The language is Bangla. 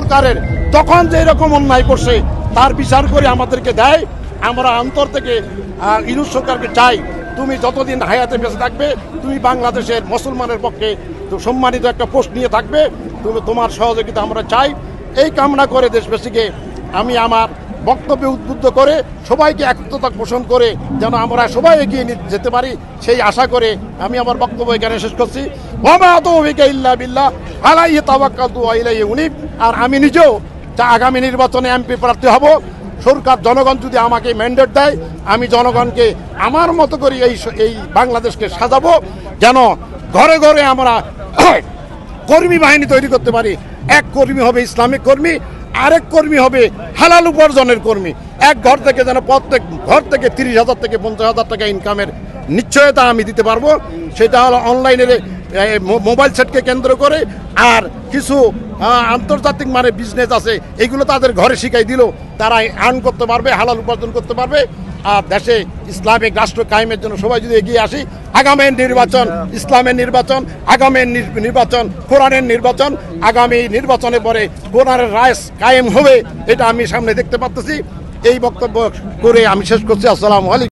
সরকারের তখন যে এরকম অন্যায় করছে তার বিচার করে আমাদেরকে দেয়। আমরা অন্তর থেকে ইউনূস সরকারকে চাই, তুমি যতদিন হায়াতে বেঁচে থাকবে তুমি বাংলাদেশের মুসলমানের পক্ষে তো সম্মানিত একটা পোস্ট নিয়ে থাকবে, তুমি তোমার সহযোগিতা আমরা চাই। এই কামনা করে দেশবাসীকে আমি আমার বক্তব্যে উদ্বুদ্ধ করে সবাইকে একত্রতা পোষণ করে যেন আমরা সবাই এগিয়ে যেতে পারি সেই আশা করে আমি আমার বক্তব্য এখানে শেষ করছি। ওয়া তাওফীকা ইল্লা বিল্লাহ আলাইহি তাওয়াক্কালতু ওয়া ইলাইহি উনীব। আর আমি নিজেও আগামী নির্বাচনে এমপি প্রার্থী হব। সরকার জনগণ যদি আমাকে ম্যান্ডেট দেয় আমি জনগণকে আমার মতো করে এই বাংলাদেশকে সাজাবো, যেন ঘরে ঘরে আমরা কর্মী বাহিনী তৈরি করতে পারি। এক কর্মী হবে ইসলামিক কর্মী, আরেক কর্মী হবে হালাল উপার্জনের কর্মী। এক ঘর থেকে যেন প্রত্যেক ঘর থেকে 30,000 থেকে 50,000 টাকা ইনকামের নিশ্চয়তা আমি দিতে পারবো। সেটা হলো অনলাইনের মোবাইল সেটকে কেন্দ্র করে, আর কিছু আন্তর্জাতিক মানে বিজনেস আছে এগুলো তাদের ঘরে শিখাই দিল, তারা আর্ন করতে পারবে, হালাল উপার্জন করতে পারবে। আর দেশে ইসলামিক রাষ্ট্র কায়েমের জন্য সবাই যদি এগিয়ে আসি, আগামী নির্বাচন ইসলামের নির্বাচন, আগামী নির্বাচন কোরআনের নির্বাচন, আগামী নির্বাচনের পরে কোরআনের রায় কায়েম হবে, এটা আমি সামনে দেখতে পাচ্ছি। এই বক্তব্য করে আমি শেষ করছি। আসসালামু আলাইকুম।